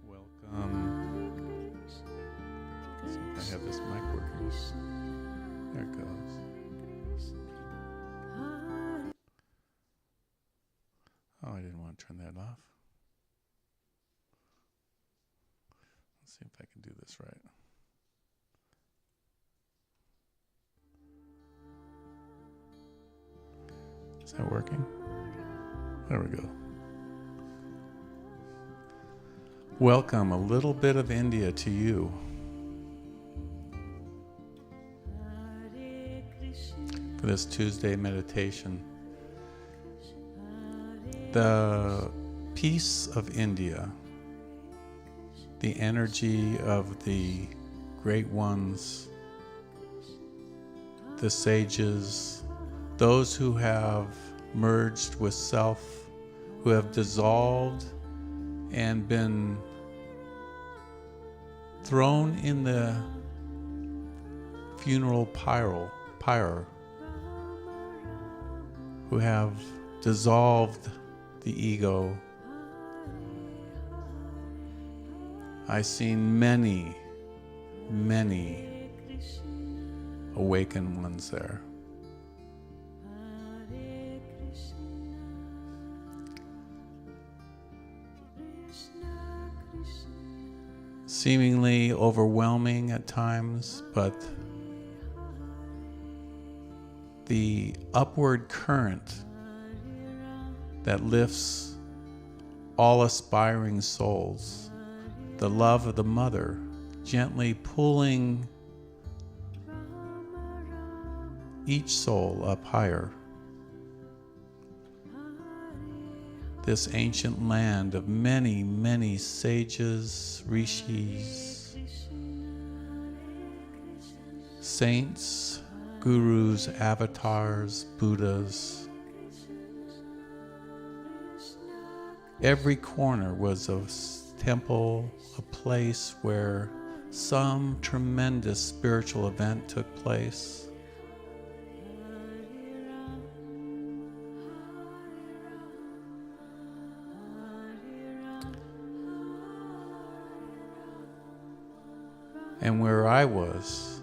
Welcome. See if I have this mic working. There it goes. Oh, I didn't want to turn that off. Let's see if I can do this right. Is that working? There we go. Welcome, a little bit of India to you. For this Tuesday meditation. The peace of India, the energy of the great ones, the sages, those who have merged with self, who have dissolved and been thrown in the funeral pyre, who have dissolved the ego. I've seen many, many awakened ones there. Seemingly overwhelming at times, but the upward current that lifts all aspiring souls, the love of the mother, gently pulling each soul up higher. This ancient land of many, many sages, rishis, saints, gurus, avatars, Buddhas. Every corner was a temple, a place where some tremendous spiritual event took place. And where I was,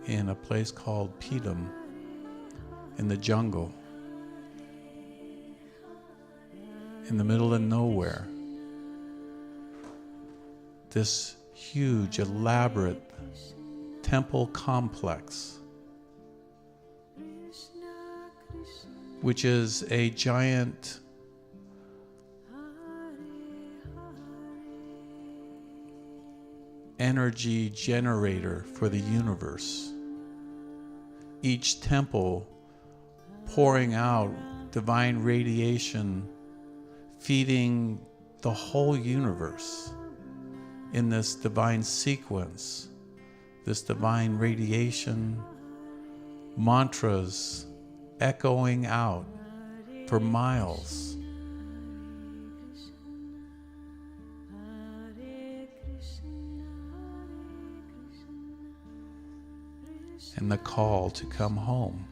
in a place called Pedam, in the jungle, in the middle of nowhere, this huge, elaborate temple complex, which is a giant energy generator for the universe. Each temple pouring out divine radiation, feeding the whole universe in this divine sequence, this divine radiation, mantras echoing out for miles. And the call to come home,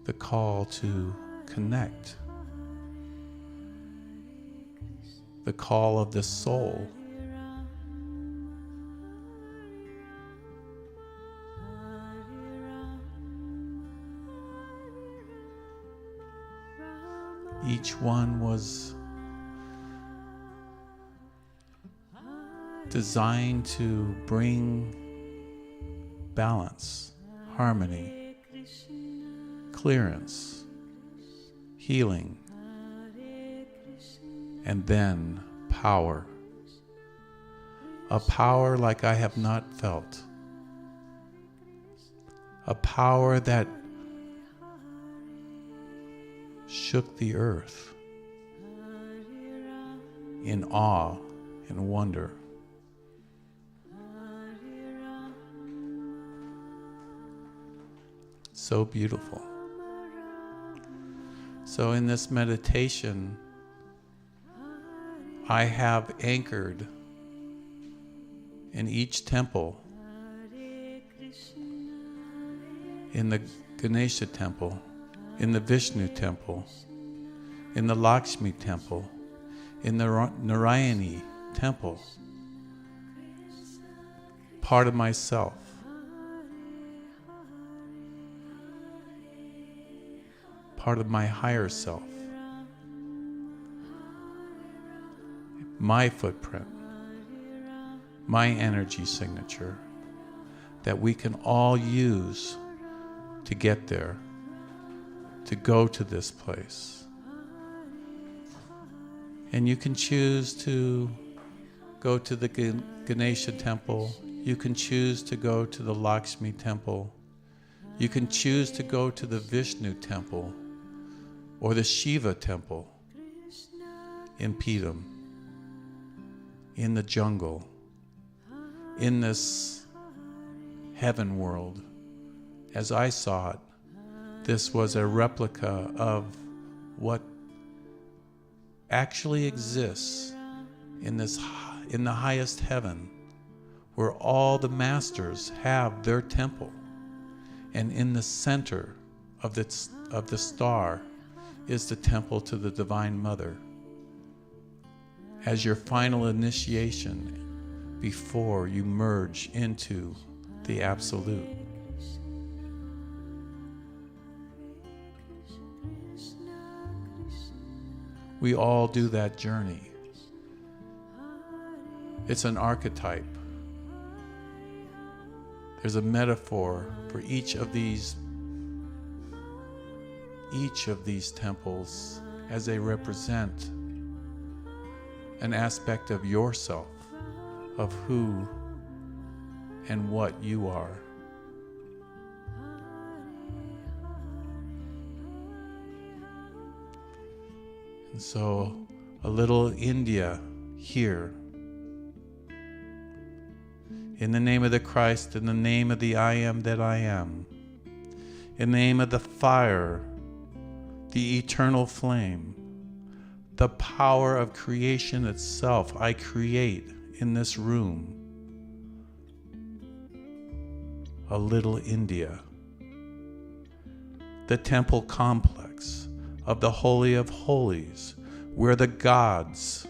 the call to connect, the call of the soul. Each one was designed to bring balance, harmony, clearance, healing, and then power. A power like I have not felt. A power that shook the earth in awe and wonder. So beautiful. So in this meditation, I have anchored in each temple, in the Ganesha temple, in the Vishnu temple, in the Lakshmi temple, in the Narayani temple, part of myself. Part of my higher self. My footprint. My energy signature that we can all use to get there, to go to this place. And you can choose to go to the Ganesha temple. You can choose to go to the Lakshmi temple. You can choose to go to the Vishnu temple or the Shiva temple in Petam, in the jungle, in this heaven world. As I saw it, this was a replica of what actually exists in the highest heaven, where all the masters have their temple. And in the center of the star is the temple to the Divine Mother, as your final initiation before you merge into the Absolute. We all do that journey. It's an archetype. There's a metaphor for each of these temples as they represent an aspect of yourself, of who and what you are. And so, a little India here. In the name of the Christ, in the name of the I am that I am, in the name of the fire, the eternal flame, the power of creation itself, I create in this room a little India, the temple complex of the Holy of Holies, where the gods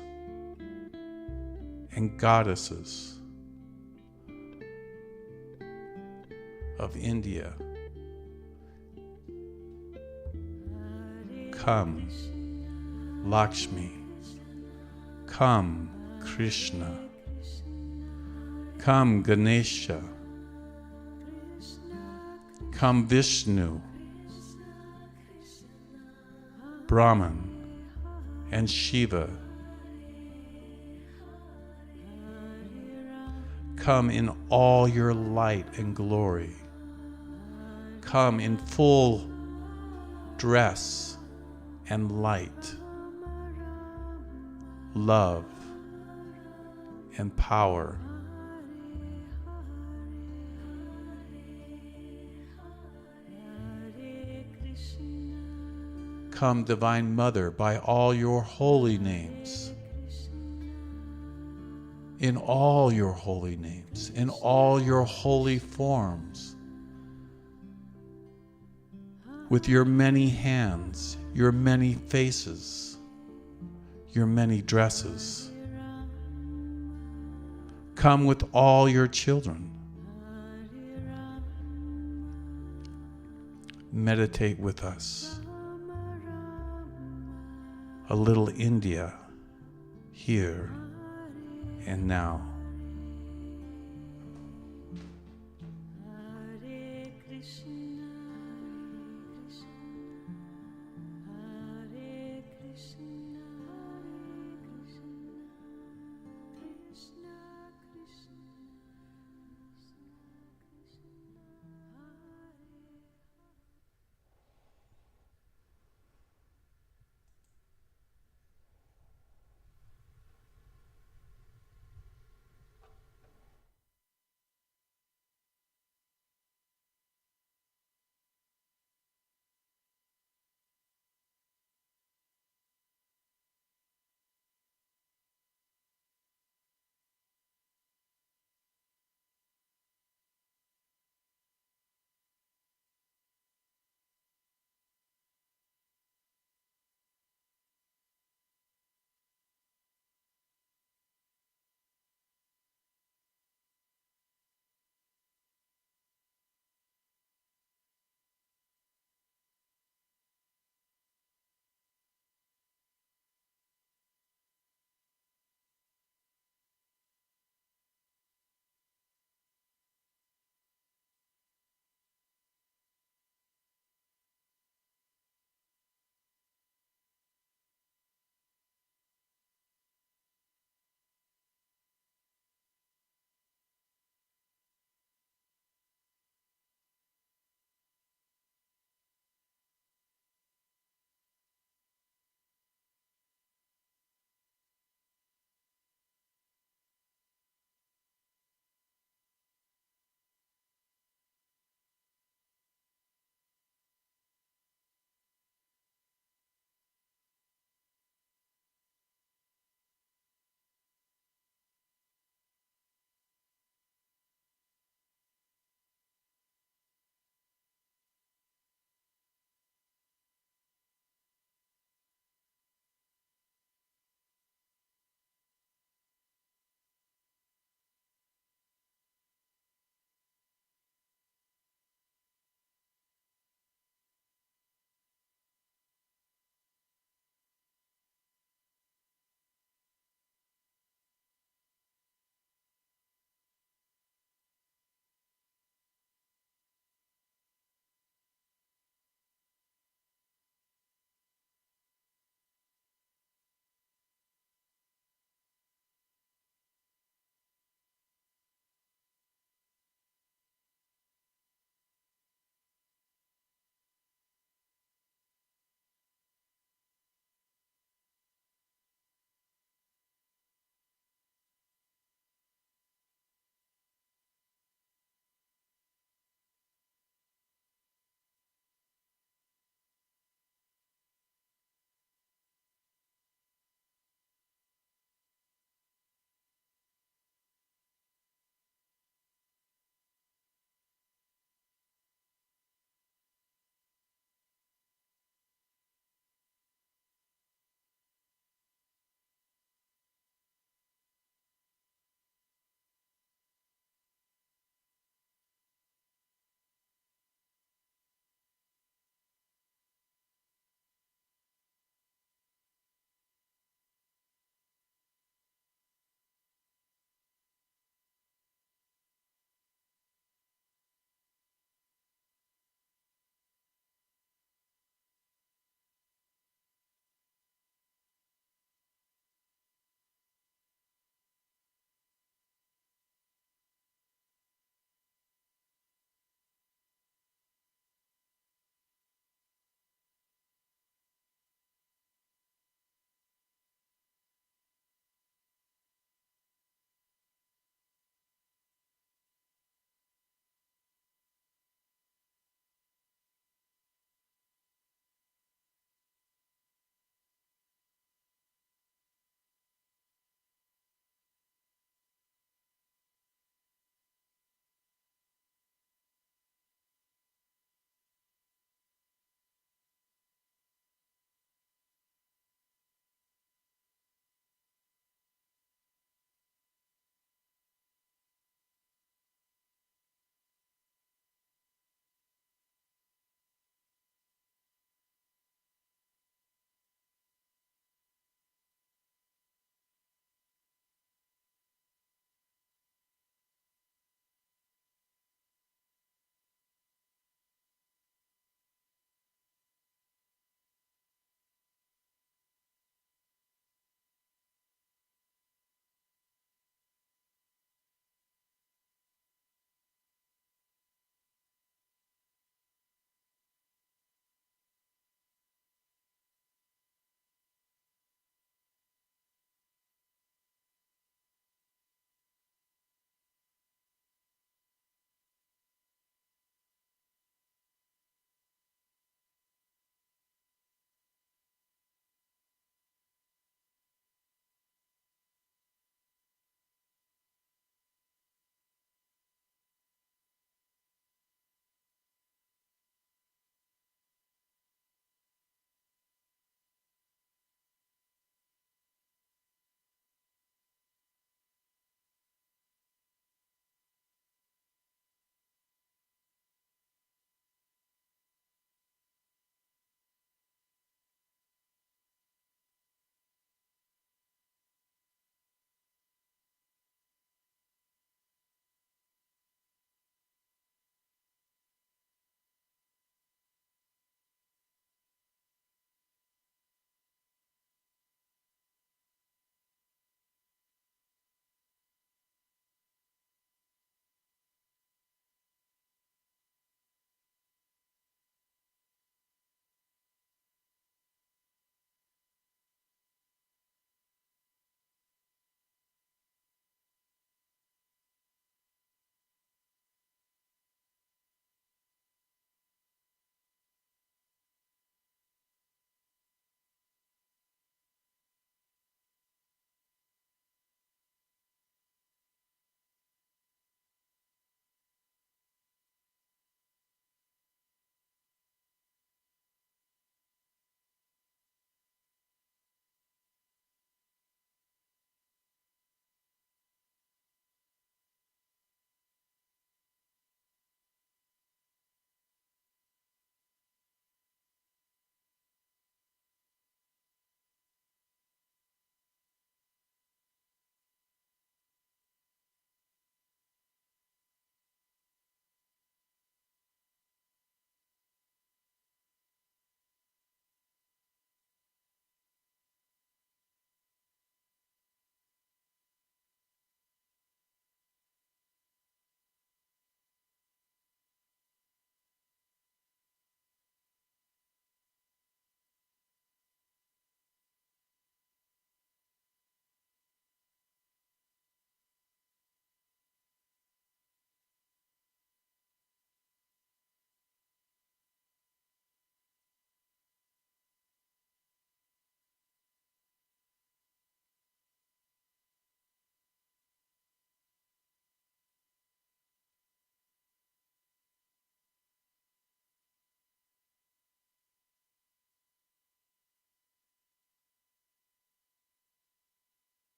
and goddesses of India come, Lakshmi, come, Krishna, come, Ganesha, come, Vishnu, Brahman, and Shiva. Come in all your light and glory. Come in full dress and light, love and power. Come, Divine Mother, by all your holy names, in all your holy names, in all your holy forms, with your many hands, your many faces, your many dresses. Come with all your children. Meditate with us. A little India, here and now.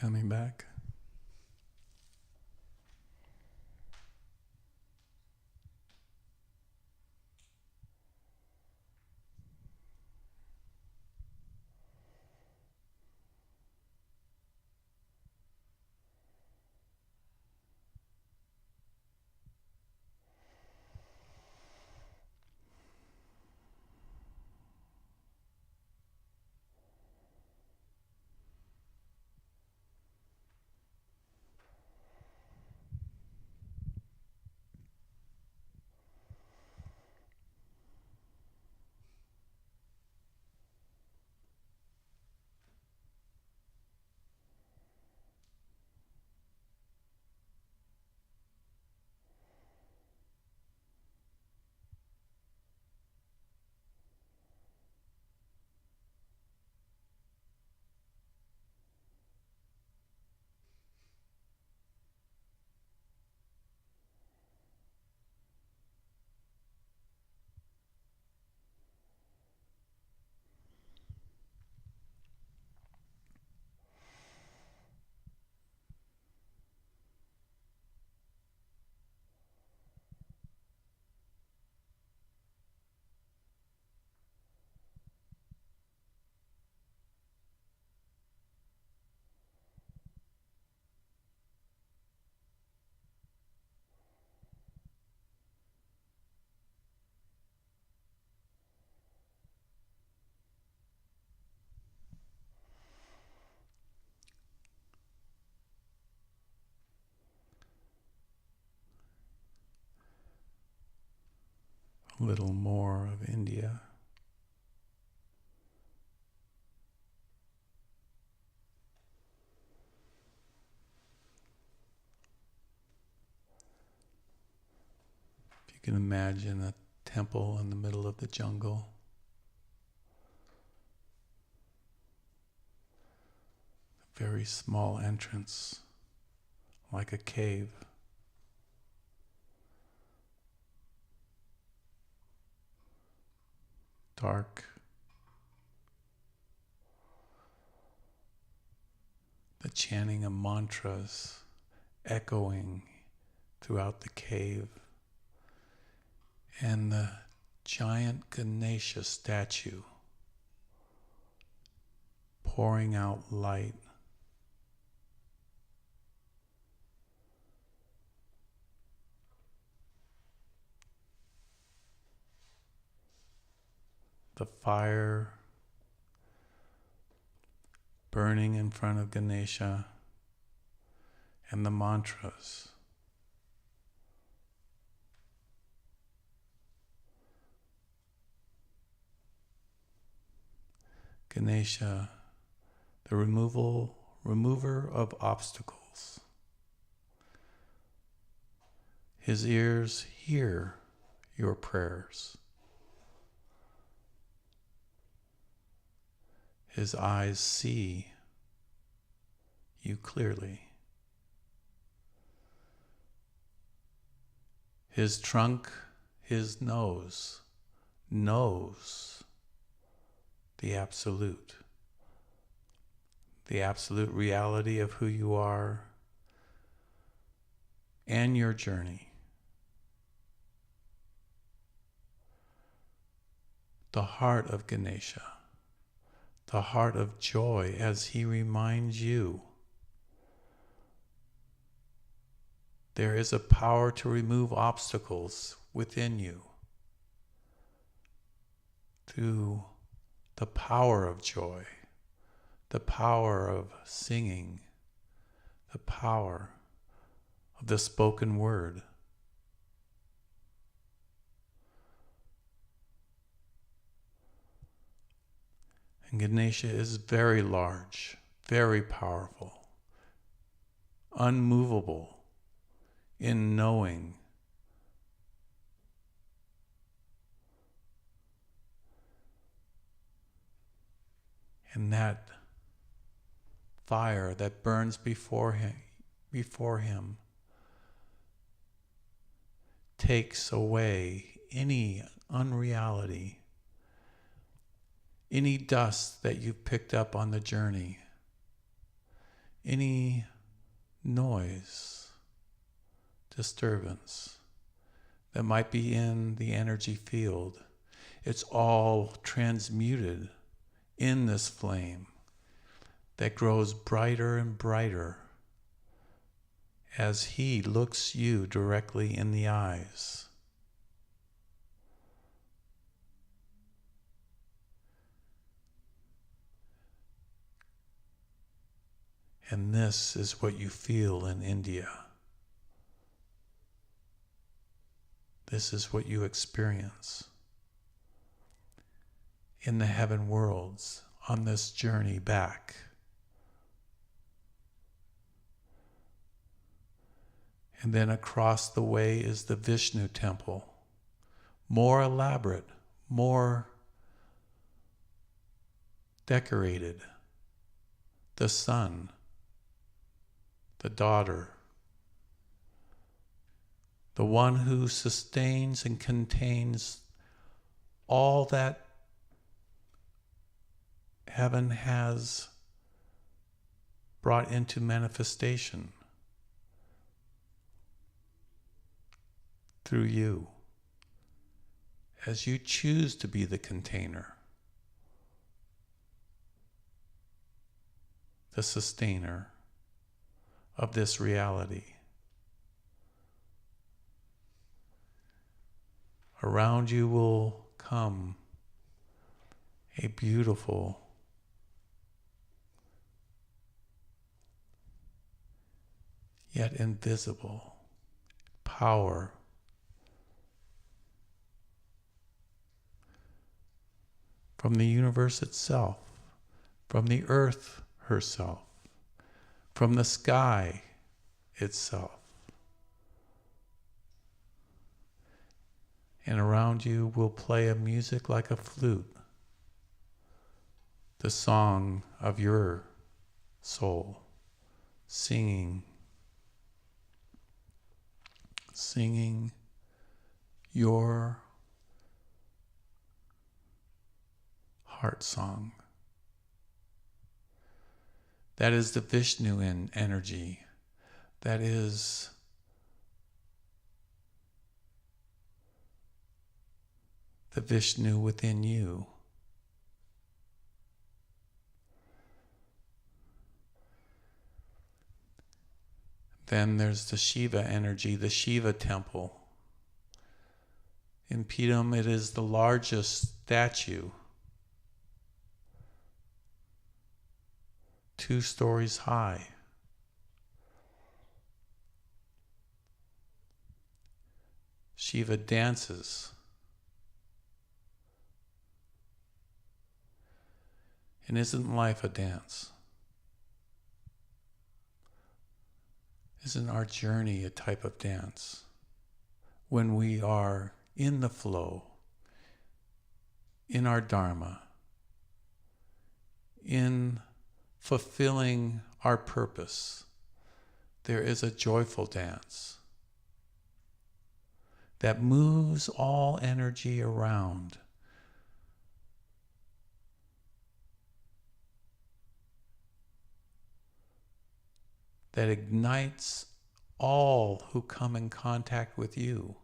coming back. A little more of India. If you can imagine a temple in the middle of the jungle. A very small entrance, like a cave. Dark. The chanting of mantras echoing throughout the cave. And the giant Ganesha statue pouring out light. The fire burning in front of Ganesha, and the mantras. Ganesha, the remover of obstacles. His ears hear your prayers. His eyes see you clearly. His trunk, his nose, knows the absolute reality of who you are and your journey. The heart of Ganesha, the heart of joy as he reminds you there is a power to remove obstacles within you through the power of joy, the power of singing, the power of the spoken word. And Ganesha is very large, very powerful, unmovable in knowing. And that fire that burns before him takes away any unreality, any dust that you've picked up on the journey, any noise, disturbance that might be in the energy field. It's all transmuted in this flame that grows brighter and brighter as he looks you directly in the eyes. And this is what you feel in India. This is what you experience in the heaven worlds on this journey back. And then across the way is the Vishnu temple, more elaborate, more decorated. The sun, the daughter, the one who sustains and contains all that heaven has brought into manifestation through you, as you choose to be the container, the sustainer of this reality. Around you will come a beautiful, yet invisible power from the universe itself, from the earth herself, from the sky itself. And around you will play a music like a flute, the song of your soul, singing your heart song. That is the Vishnu energy. That is the Vishnu within you. Then there's the Shiva energy, the Shiva temple. In Pidam, it is the largest statue, 2 stories high. Shiva dances. And isn't life a dance? Isn't our journey a type of dance? When we are in the flow, in our Dharma, in fulfilling our purpose, there is a joyful dance that moves all energy around. That ignites all who come in contact with you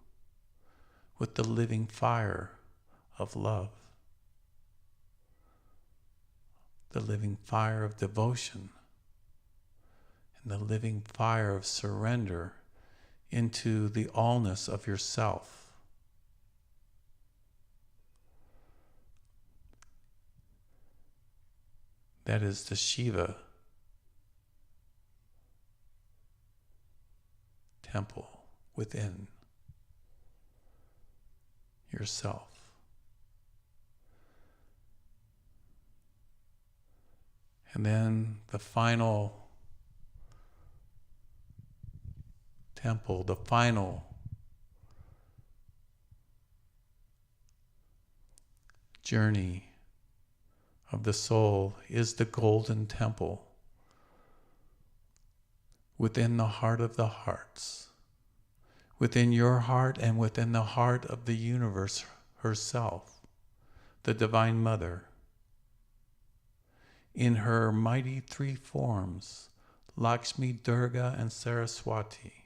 with the living fire of love, the living fire of devotion, and the living fire of surrender into the allness of yourself. That is the Shiva temple within yourself. And then the final temple, the final journey of the soul is the golden temple within the heart of the hearts, within your heart and within the heart of the universe herself, the Divine Mother, in her mighty 3 forms, Lakshmi, Durga, and Saraswati.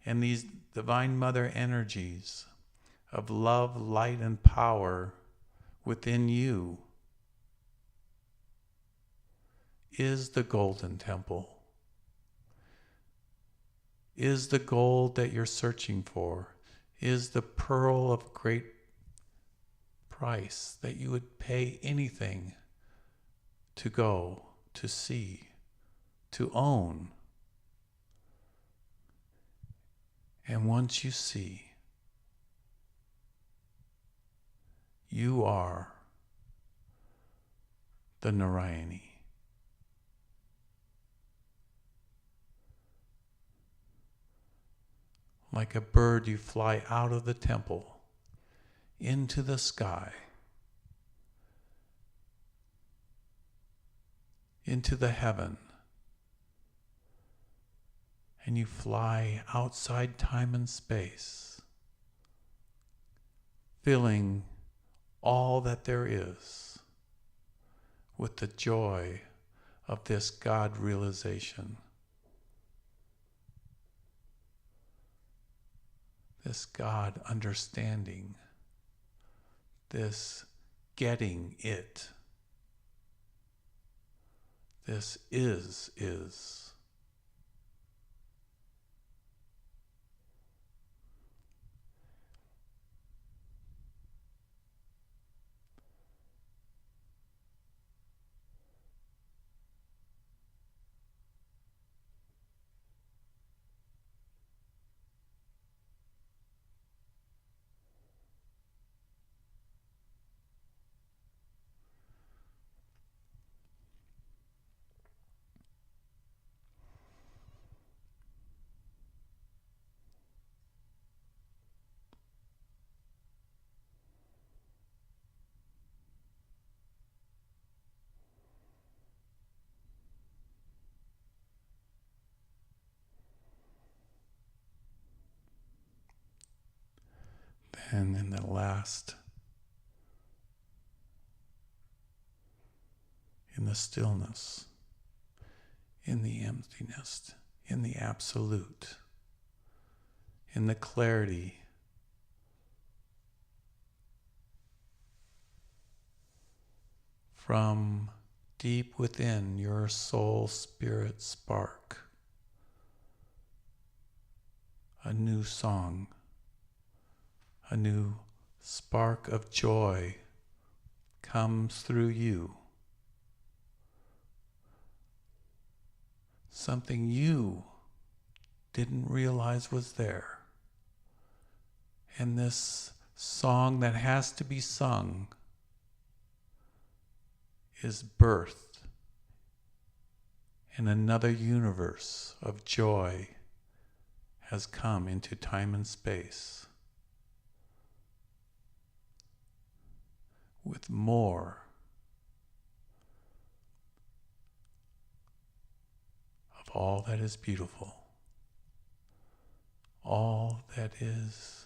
And these Divine Mother energies of love, light, and power within you is the golden temple, is the gold that you're searching for, is the pearl of great price that you would pay anything to go, to see, to own. And once you see, you are the Narayani. Like a bird, you fly out of the temple into the sky, into the heaven, and you fly outside time and space, filling all that there is with the joy of this God realization, this God understanding, this getting it, this is. And in the last, in the stillness, in the emptiness, in the absolute, in the clarity, from deep within your soul spirit spark, a new song, a new spark of joy comes through you. Something you didn't realize was there. And this song that has to be sung is birthed in another universe of joy has come into time and space with more of all that is beautiful, all that is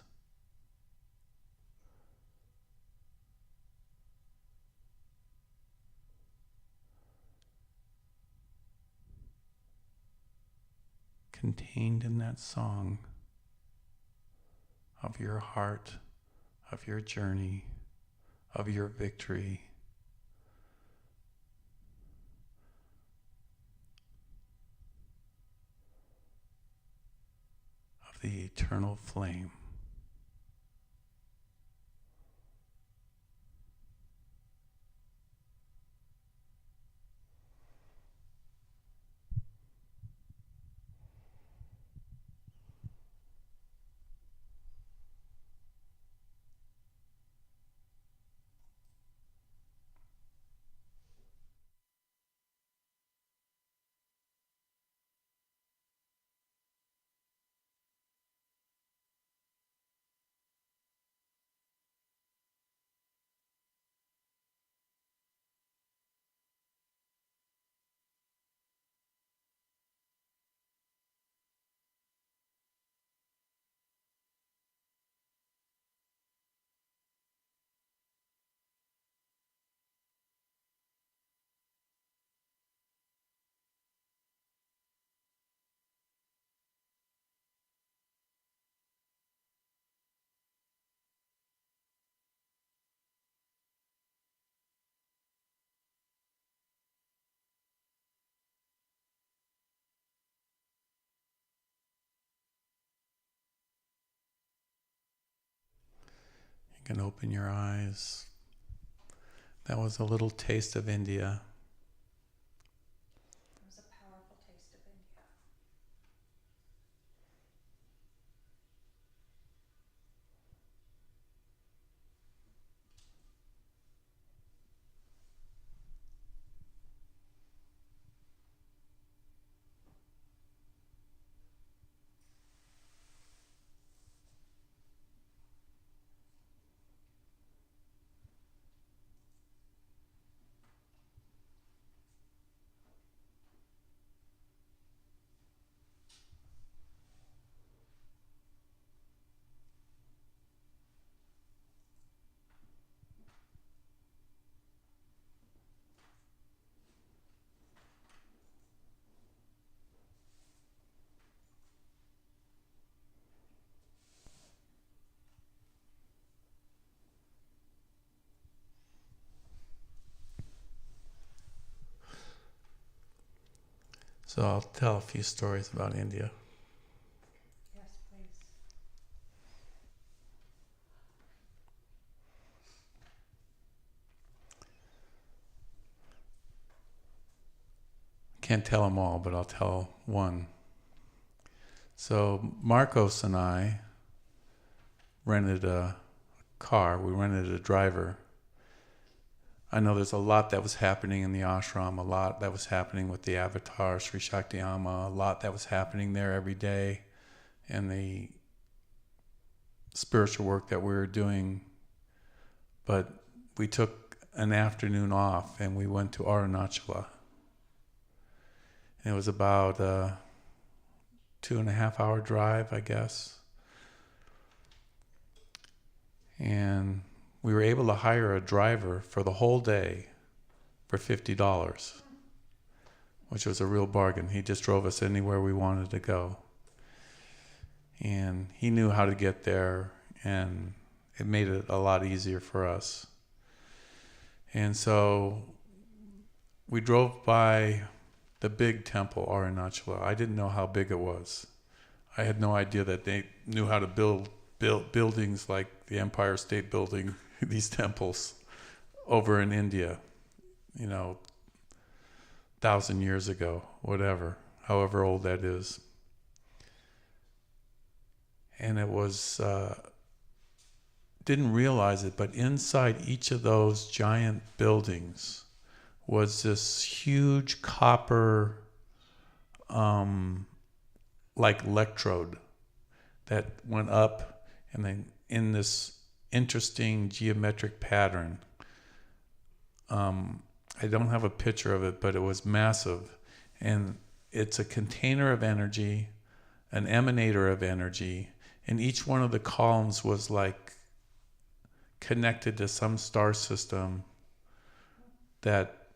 contained in that song of your heart, of your journey, of your victory, of the eternal flame. You can open your eyes. That was a little taste of India. It was a powerful taste of India. So I'll tell a few stories about India. Yes, please. Can't tell them all, but I'll tell one. So Marcos and I rented a car. We rented a driver. I know there's a lot that was happening in the ashram, a lot that was happening with the avatar, Sri Shaktiyama, a lot that was happening there every day, and the spiritual work that we were doing. But we took an afternoon off and we went to Arunachala. And it was about a 2.5 hour drive, I guess. And we were able to hire a driver for the whole day for $50, which was a real bargain. He just drove us anywhere we wanted to go. And he knew how to get there, and it made it a lot easier for us. And so we drove by the big temple, Arunachala. I didn't know how big it was. I had no idea that they knew how to build buildings like the Empire State Building, these temples over in India, 1,000 years ago, whatever, however old that is. And it was, didn't realize it, but inside each of those giant buildings was this huge copper, like electrode that went up and then in this interesting geometric pattern. I don't have a picture of it, but it was massive. And it's a container of energy, an emanator of energy, and each one of the columns was like connected to some star system that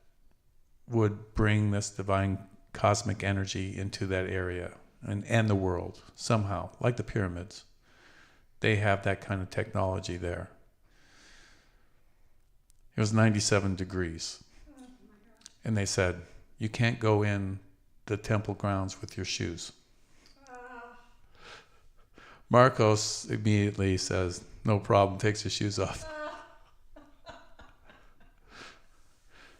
would bring this divine cosmic energy into that area and the world somehow, like the pyramids. They have that kind of technology there. It was 97 degrees. And they said, you can't go in the temple grounds with your shoes. Marcos immediately says, no problem, takes his shoes off.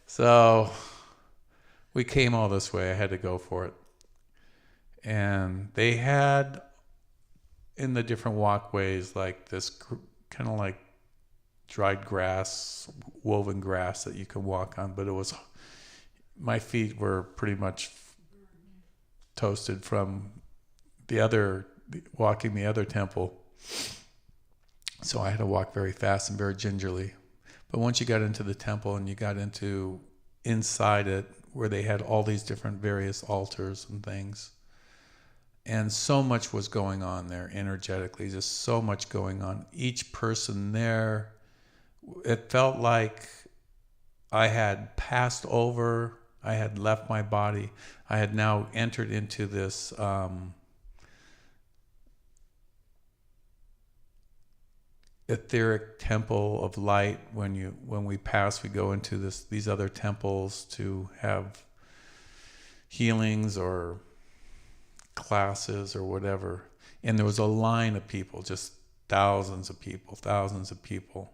So we came all this way. I had to go for it. And they had in the different walkways like this kind of like dried grass, woven grass that you can walk on, but my feet were pretty much toasted from walking the other temple. So I had to walk very fast and very gingerly. But once you got into the temple and you got inside it, where they had all these different various altars and things, and so much was going on there energetically, just so much going on. Each person there, it felt like I had passed over, I had left my body, I had now entered into this etheric temple of light. When we pass, we go into these other temples to have healings or classes or whatever. And there was a line of people just thousands of people, thousands of people.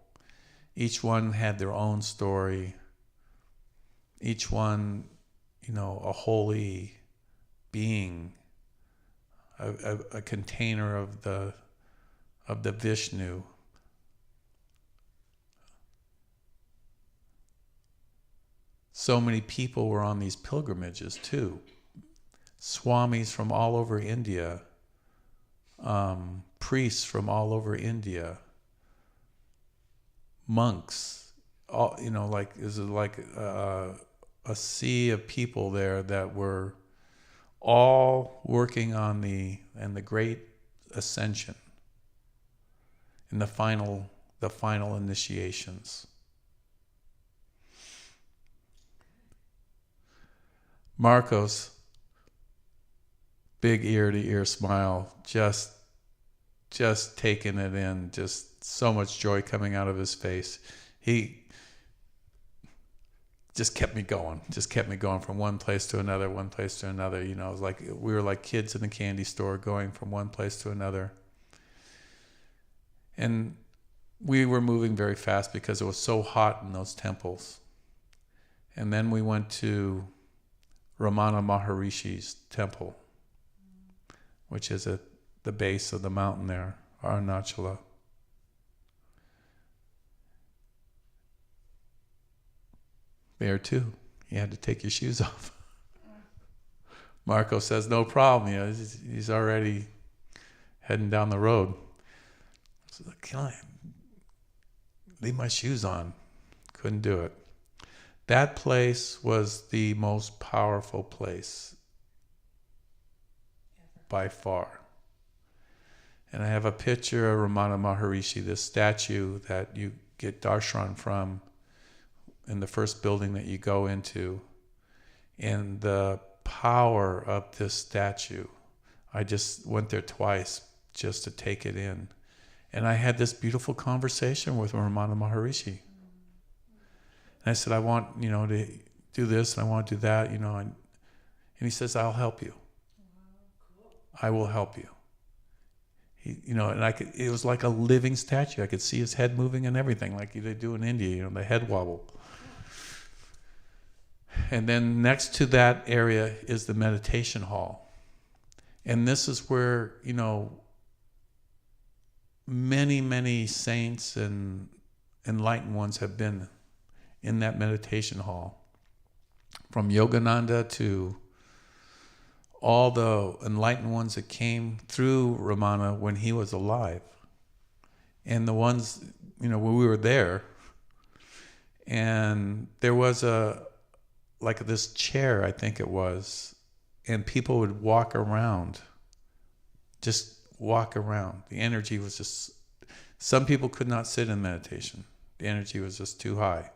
Each one had their own story. Each one, a holy being, a container of the Vishnu. So many people were on these pilgrimages too. Swamis from all over India, priests from all over India, monks, all is like a sea of people there that were all working on the great ascension and the final initiations. Marcos, big ear-to-ear smile, just taking it in, just so much joy coming out of his face. He just kept me going from one place to another. It was like we were like kids in a candy store going from one place to another. And we were moving very fast because it was so hot in those temples. And then we went to Ramana Maharishi's temple, which is at the base of the mountain there, Arunachala. There too, you had to take your shoes off. Marco says, no problem, he's already heading down the road. So can I leave my shoes on? Couldn't do it. That place was the most powerful place by far. And I have a picture of Ramana Maharishi, this statue that you get darshan from in the first building that you go into. And the power of this statue, I just went there twice just to take it in. And I had this beautiful conversation with Ramana Maharishi. And I said, I want, to do this, and I want to do that, and he says, I'll help you. I will help you. And it was like a living statue. I could see his head moving and everything, like they do in India, the head wobble. And then next to that area is the meditation hall. And this is where, many, many saints and enlightened ones have been in that meditation hall. From Yogananda to all the enlightened ones that came through Ramana when he was alive. And the ones, when we were there, and there was this chair, I think it was, and people would walk around, just walk around. The energy was just, some people could not sit in meditation. The energy was just too high.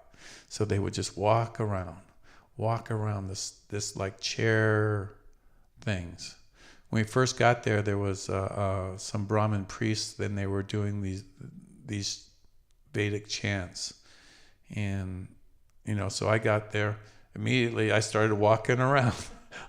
So they would just walk around this like chair things. When we first got there, there was some Brahmin priests, and they were doing these Vedic chants. And, so I got there, immediately I started walking around.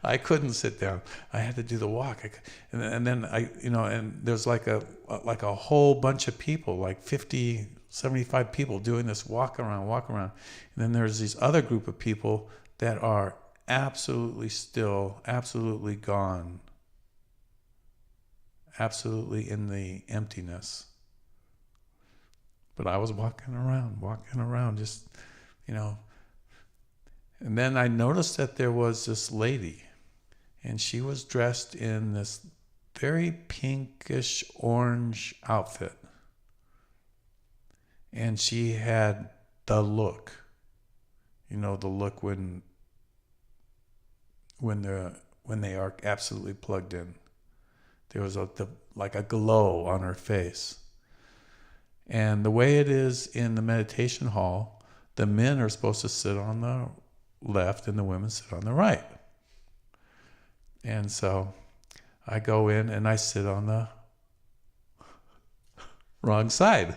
I couldn't sit down. I had to do the walk. And then and there's like a whole bunch of people, like 50, 75 people doing this walk around. And then there's these other group of people that are absolutely still, absolutely gone, absolutely in the emptiness. But I was walking around, just, And then I noticed that there was this lady, and she was dressed in this very pinkish orange outfit. And she had the look, the look when they are absolutely plugged in. There was like a glow on her face. And the way it is in the meditation hall, the men are supposed to sit on the left and the women sit on the right. And so I go in and I sit on the wrong side.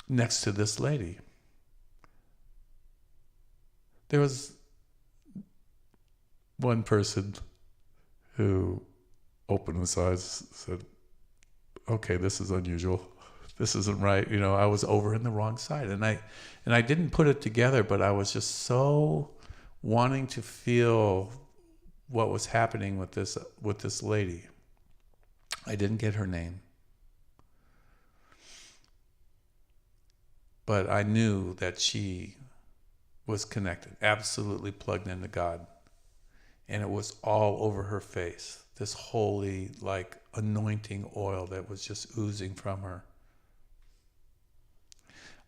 Next to this lady. There was one person who opened his eyes, said, okay, this is unusual. This isn't right. You know, I was over in the wrong side. And I didn't put it together, but I was just so wanting to feel what was happening with this lady. I didn't get her name. But I knew that she was connected, absolutely plugged into God. And it was all over her face, this holy, like, anointing oil that was just oozing from her.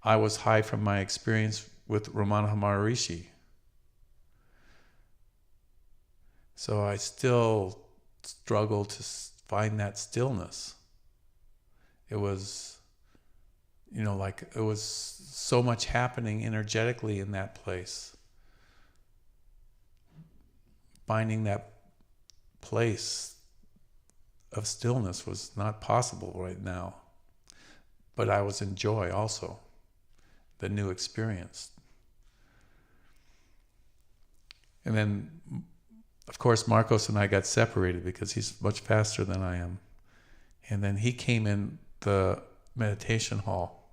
I was high from my experience with Ramana Maharishi. So I still struggle to find that stillness. It was, you know, like it was so much happening energetically in that place. Finding that place of stillness was not possible right now. But I was in joy also, the new experience. And then, of course, Marcos and I got separated because he's much faster than I am. And then he came in the meditation hall.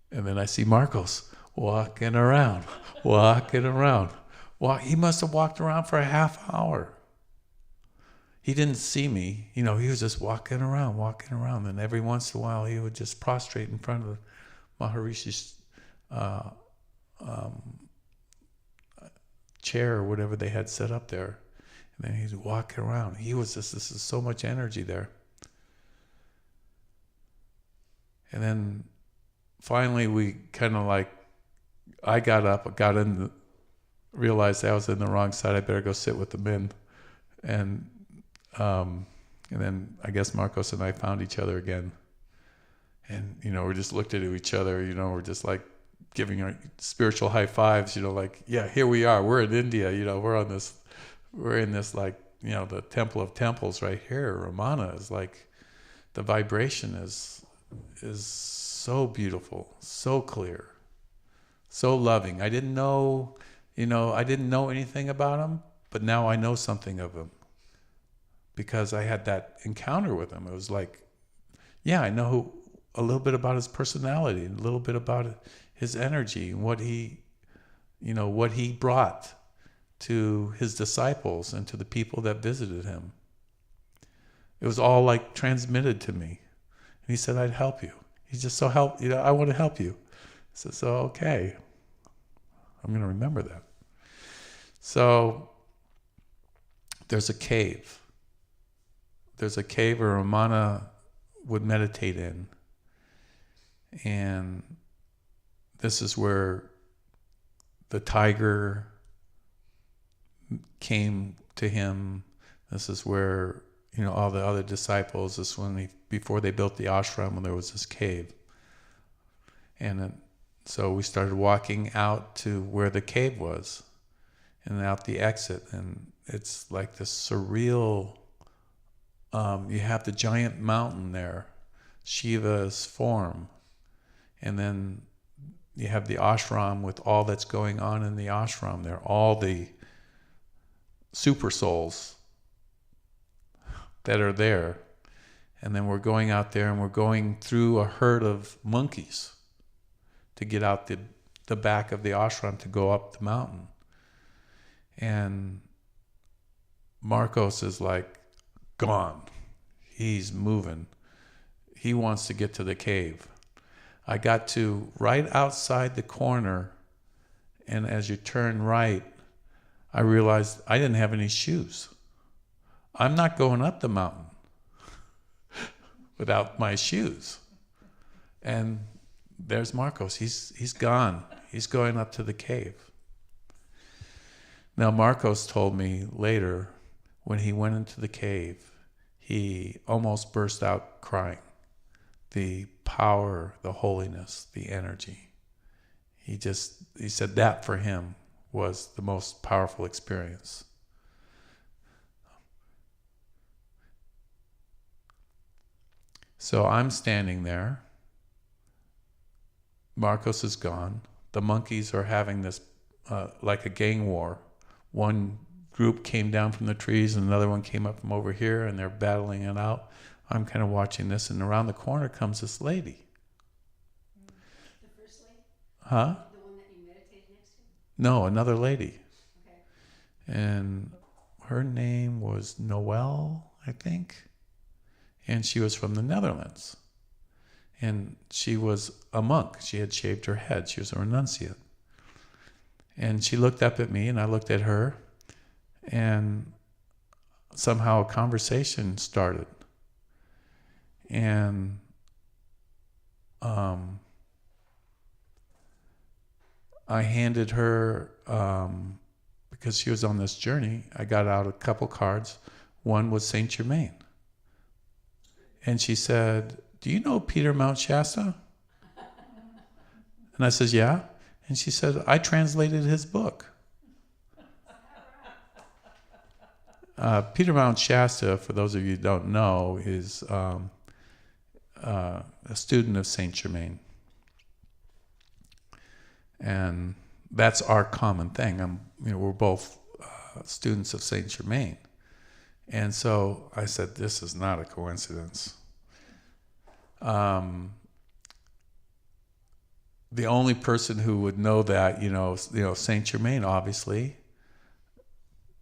And then I see Marcos walking around. He must have walked around for a half hour. He didn't see me. You know, he was just walking around. And every once in a while, he would just prostrate in front of Maharishi's chair or whatever they had set up there. And then he's walking around. This is so much energy there. And then finally we kind of like, I got up, realized I was in the wrong side. I better go sit with the men. And then I guess Marcos and I found each other again. And, you know, we just looked at each other, you know, we're just like giving our spiritual high fives, you know, like, yeah, here we are. We're in India, you know, we're in this like, you know, the temple of temples right here. Ramana is like, the vibration is so beautiful, so clear, so loving. I didn't know anything about him, but now I know something of him because I had that encounter with him. It was like, yeah, I know a little bit about his personality, a little bit about his energy and what he brought to his disciples and to the people that visited him. It was all like transmitted to me. And he said, I'd help you. He's just so I want to help you. So okay. I'm going to remember that. So there's a cave. There's a cave where Ramana would meditate in. And this is where the tiger came to him. This is where, you know, all the other disciples, this when before they built the ashram, when there was this cave. And so we started walking out to where the cave was and out the exit. And it's like this surreal, you have the giant mountain there, Shiva's form. And then you have the ashram with all that's going on in the ashram there, all the super souls that are there. And then we're going out there and we're going through a herd of monkeys to get out the back of the ashram to go up the mountain. And Marcos is like gone. He's moving. He wants to get to the cave. I got to right outside the corner, and as you turn right, I realized I didn't have any shoes. I'm not going up the mountain without my shoes. And there's Marcos. He's gone. He's going up to the cave. Now Marcos told me later, when he went into the cave, he almost burst out crying. The power, the holiness, the energy. He said that for him was the most powerful experience. So I'm standing there. Marcos is gone. The monkeys are having this like a gang war. One group came down from the trees and another one came up from over here, and they're battling it out. I'm kind of watching this, and around the corner comes this lady. The first lady? Huh? The one that you meditated next to? No, another lady. Okay. And her name was Noelle, I think. And she was from the Netherlands. And she was a monk. She had shaved her head. She was a renunciate. And she looked up at me, and I looked at her, and somehow a conversation started. And I handed her, because she was on this journey, I got out a couple cards. One was Saint Germain. And she said, "Do you know Peter Mount Shasta?" And I said, "Yeah." And she said, "I translated his book." Peter Mount Shasta, for those of you who don't know, is a student of Saint Germain. And that's our common thing. We're both students of Saint Germain. And so I said, this is not a coincidence. The only person who would know that, Saint Germain obviously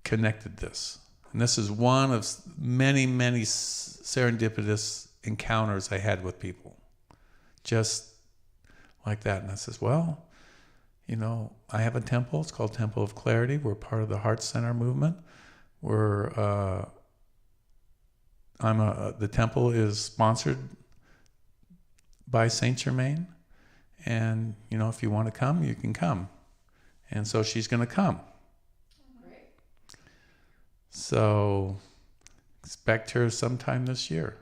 connected this. And this is one of many, many serendipitous encounters I had with people. Just like that. And I says, well, I have a temple. It's called Temple of Clarity. We're part of the Heart Center movement. The temple is sponsored by Saint Germain. And, if you want to come, you can come. And so she's going to come. Great. So expect her sometime this year.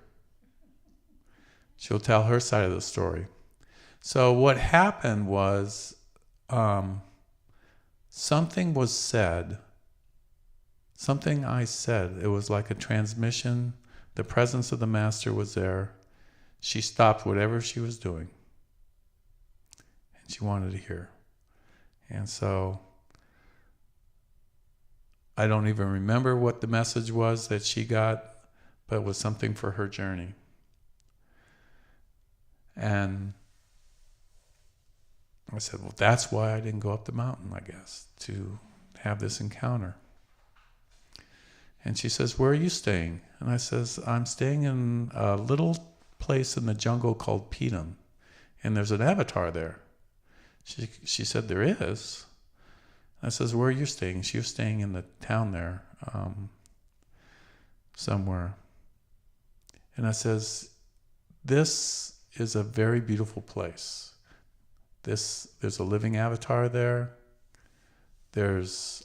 She'll tell her side of the story. So what happened was something was said. Something I said. It was like a transmission. The presence of the Master was there. She stopped whatever she was doing. And she wanted to hear. And so I don't even remember what the message was that she got, but it was something for her journey. And I said, well, that's why I didn't go up the mountain, I guess, to have this encounter. And she says, where are you staying? And I says, I'm staying in a little place in the jungle called Pedum. And there's an avatar there. She said, there is? I says, where are you staying? She was staying in the town there, somewhere. And I says, this is a very beautiful place. There's a living avatar there. There's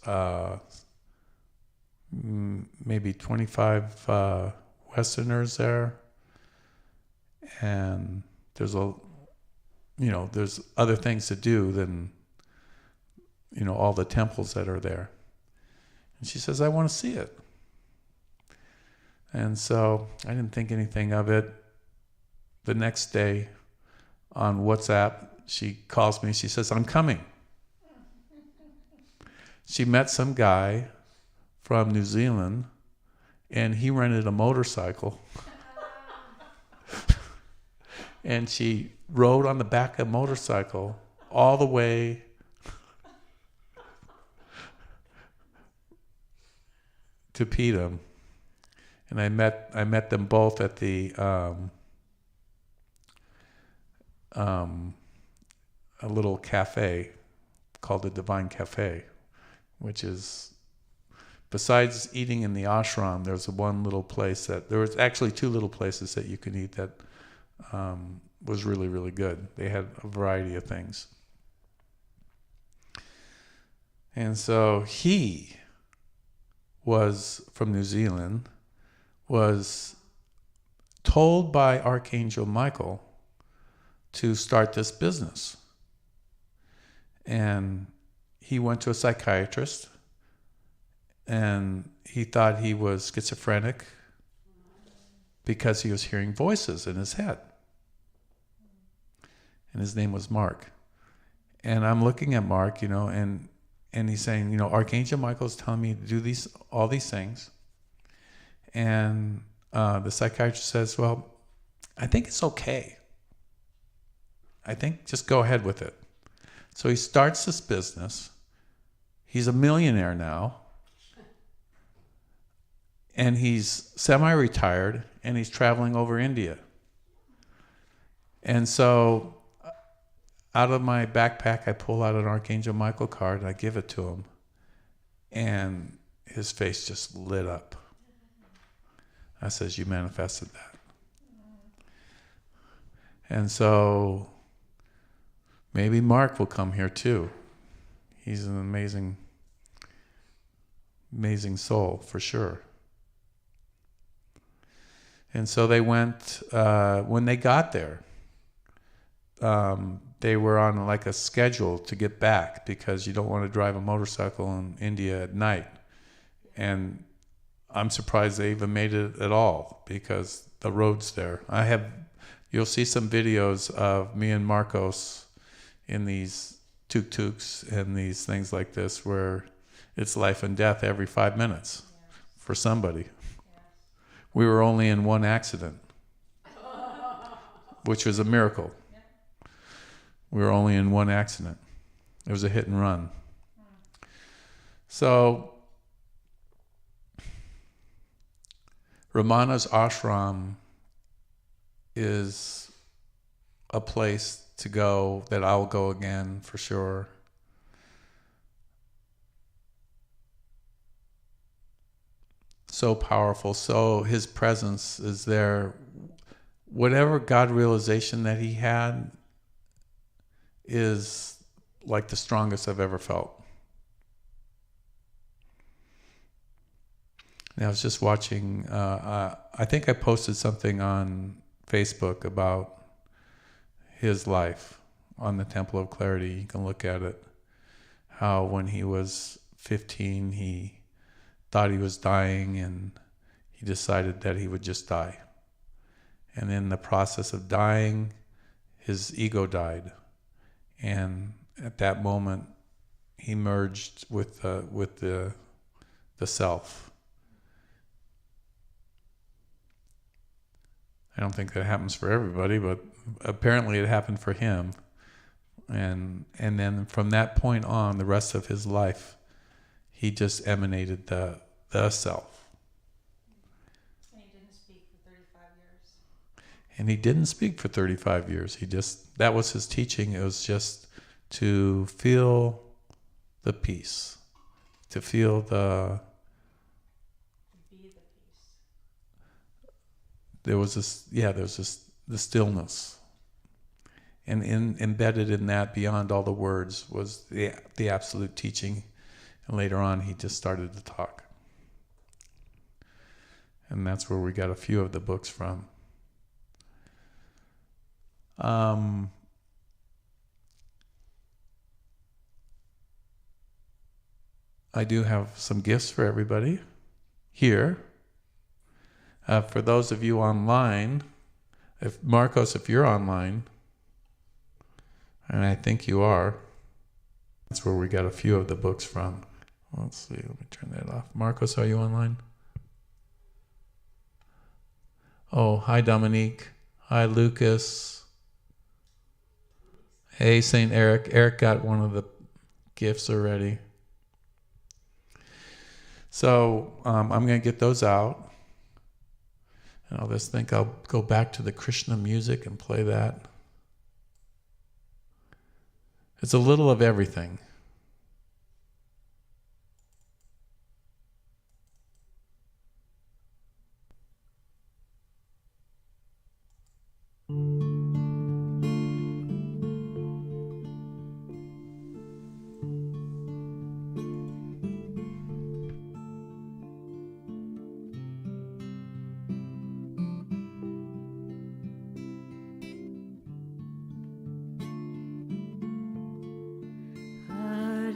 maybe 25 Westerners there, and there's other things to do than all the temples that are there. And she says, I want to see it. And so I didn't think anything of it. The next day on WhatsApp, she calls me. She says, I'm coming. She met some guy from New Zealand, and he rented a motorcycle. And she rode on the back of a motorcycle all the way to Pedum. And I met them both at the a little cafe called the Divine Cafe, which is, besides eating in the ashram, there's one little place there was actually two little places that you can eat that was really, really good. They had a variety of things. And so he was from New Zealand, was told by Archangel Michael to start this business. And he went to a psychiatrist, and he thought he was schizophrenic because he was hearing voices in his head. And his name was Mark. And I'm looking at Mark, and and he's saying, you know, Archangel Michael's telling me to do all these things. And the psychiatrist says, well, I think it's okay. I think just go ahead with it. So he starts this business. He's a millionaire now. And he's semi-retired, and he's traveling over India. And so out of my backpack, I pull out an Archangel Michael card, and I give it to him. And his face just lit up. I says, you manifested that. And so maybe Mark will come here too. He's an amazing, amazing soul for sure. And so they went, when they got there, they were on like a schedule to get back because you don't want to drive a motorcycle in India at night. And I'm surprised they even made it at all because the road's there. You'll see some videos of me and Marcos in these tuk-tuks and these things like this where it's life and death every 5 minutes for somebody. We were only in one accident, which was a miracle. We were only in one accident. It was a hit and run. So Ramana's ashram is a place to go that I'll go again for sure. So powerful. So his presence is there. Whatever God realization that he had is like the strongest I've ever felt. And I was just watching, I think I posted something on Facebook about his life on the Temple of Clarity. You can look at it. How when he was 15, he thought he was dying and he decided that he would just die. And in the process of dying, his ego died. And at that moment, he merged with the self. I don't think that happens for everybody, but apparently it happened for him. And then from that point on, the rest of his life, he just emanated the self. And he didn't speak for 35 years. And he didn't speak for 35 years. That was his teaching. It was just to feel the peace, to feel To be the peace. there was the stillness. And embedded in that, beyond all the words, was the absolute teaching. And later on, he just started to talk. And that's where we got a few of the books from. I do have some gifts for everybody here. For those of you online, if you're online, and I think you are, that's where we got a few of the books from. Let's see, let me turn that off. Marcos, are you online? Oh, hi Dominique. Hi Lucas. Hey St. Eric. Eric got one of the gifts already. So I'm going to get those out. And I'll just think I'll go back to the Krishna music and play that. It's a little of everything.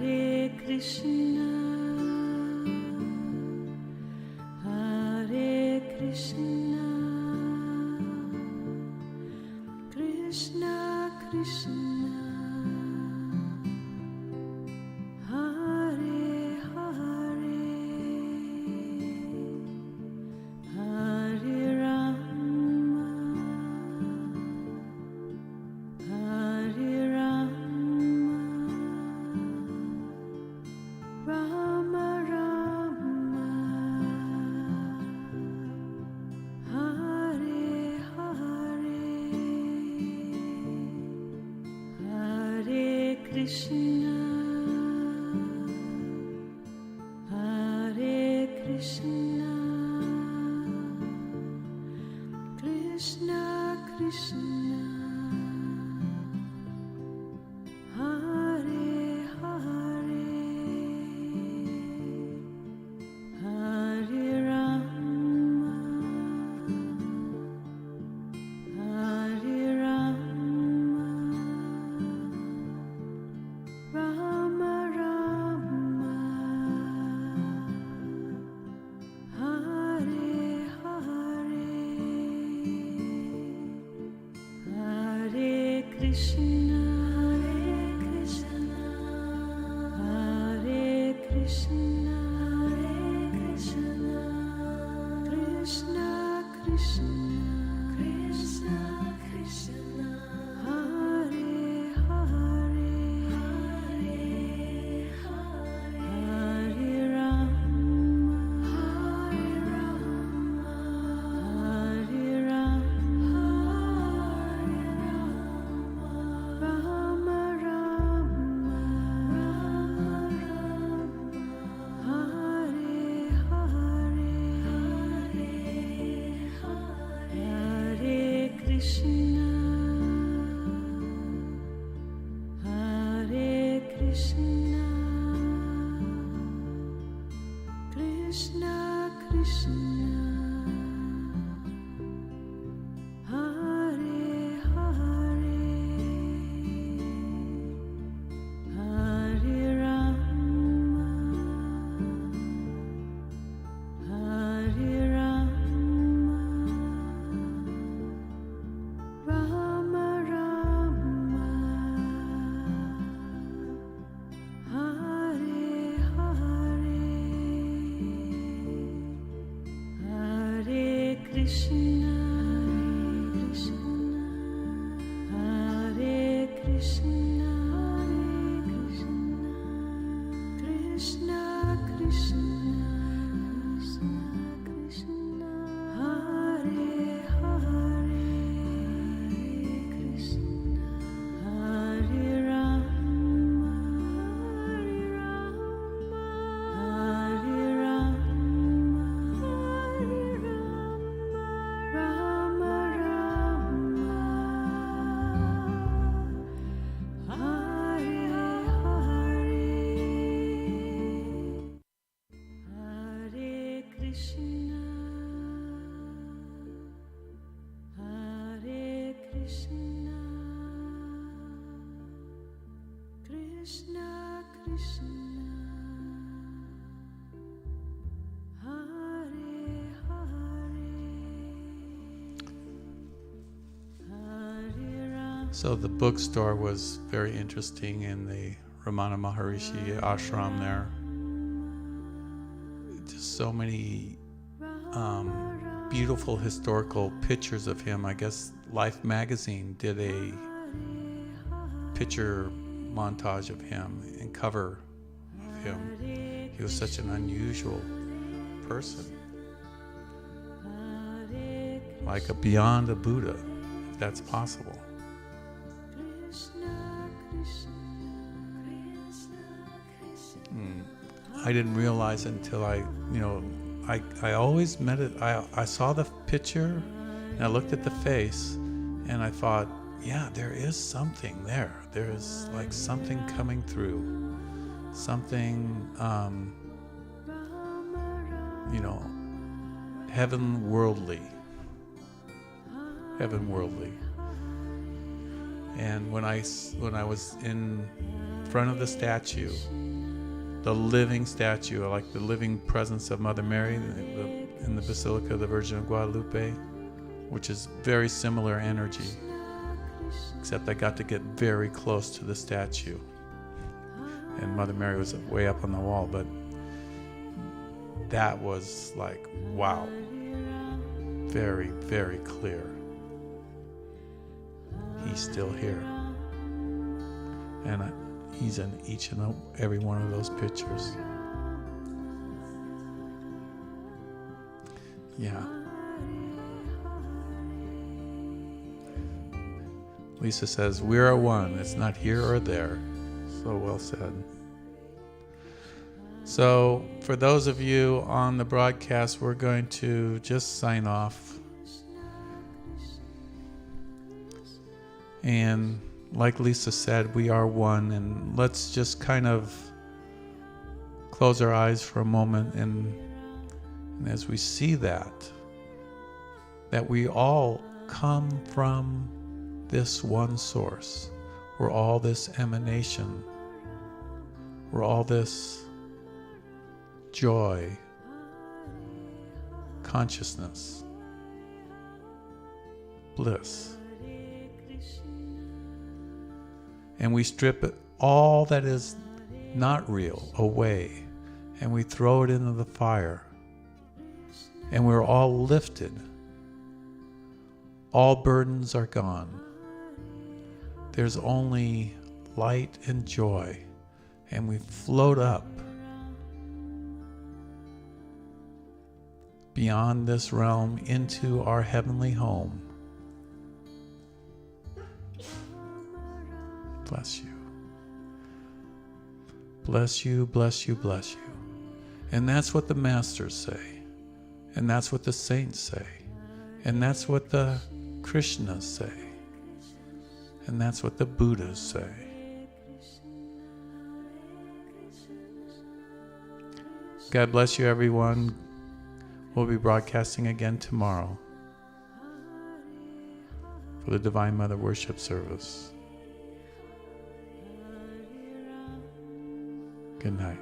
Hare Krishna, Hare Krishna, Krishna Krishna, Hare Krishna, Hare Hare, Hare Rama, Hare Rama, Rama Rama, Hare Hare, Hare Krishna, Hare Krishna, Krishna Krishna, Krishna Krishna, Hare Hare, Hare Rama, Hare Rama, Rama Rama, Hare Hare, Hare Krishna, Hare Krishna, Krishna Krishna, Hare Hare, Hare Rama, Hare Rama, Rama Rama, Hare Hare, Hare Krishna, Hare Krishna, Krishna Krishna, Hare Hare, Hare Rama, Hare Rama, Rama Rama, Hare Hare, Hare Krishna, Hare Krishna, Krishna Krishna, Hare Hare, Hare Rama. So the bookstore was very interesting in the Ramana Maharishi ashram there. Just so many beautiful historical pictures of him. I guess Life magazine did a picture montage of him and cover of him. He was such an unusual person, like a beyond a Buddha, if that's possible. I didn't realize until I always I saw the picture and I looked at the face and I thought, yeah, there is something there. There is like something coming through, something, heaven-worldly. And when I was in front of the statue, the living statue, like the living presence of Mother Mary in the Basilica of the Virgin of Guadalupe, which is very similar energy, except I got to get very close to the statue. And Mother Mary was way up on the wall, but that was like, wow, very, very clear. He's still here. And he's in each and every one of those pictures. Yeah. Lisa says, we are one. It's not here or there. So well said. So for those of you on the broadcast, we're going to just sign off. And like Lisa said, we are one, and let's just kind of close our eyes for a moment, and as we see that we all come from this one source. We're all this emanation. We're all this joy, consciousness, bliss. And we strip all that is not real away, and we throw it into the fire. And we're all lifted. All burdens are gone. There's only light and joy, and we float up beyond this realm into our heavenly home. Bless you. Bless you, bless you, bless you. And that's what the masters say. And that's what the saints say. And that's what the Krishnas say. And that's what the Buddhas say. God bless you, everyone. We'll be broadcasting again tomorrow for the Divine Mother Worship Service. Good night.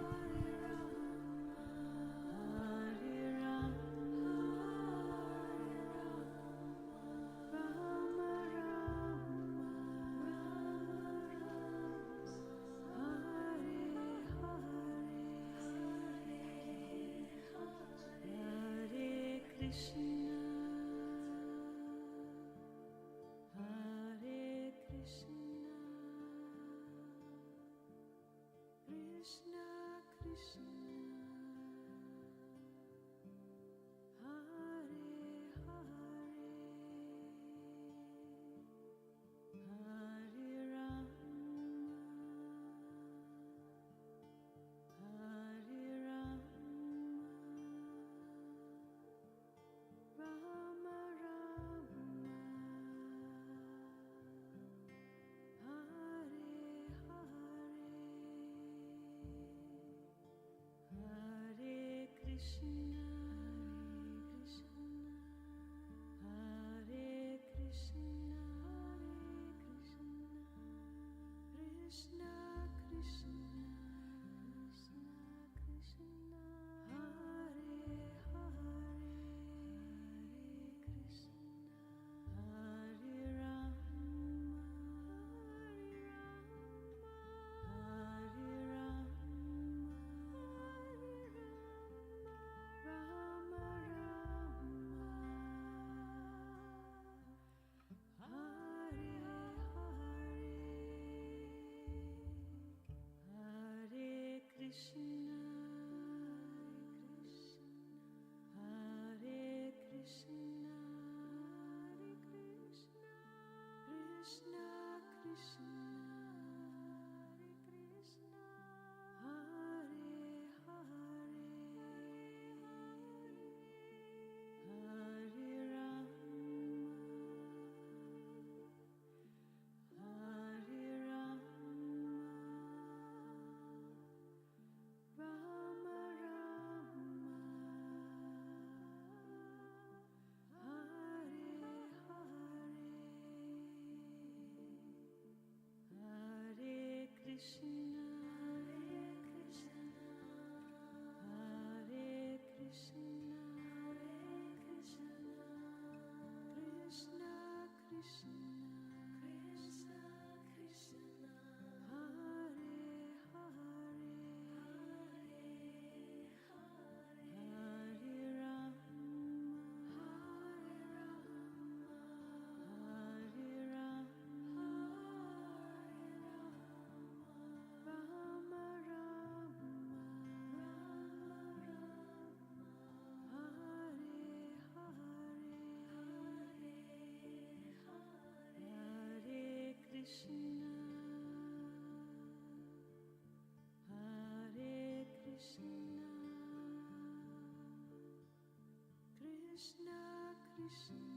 Krishna, Krishna.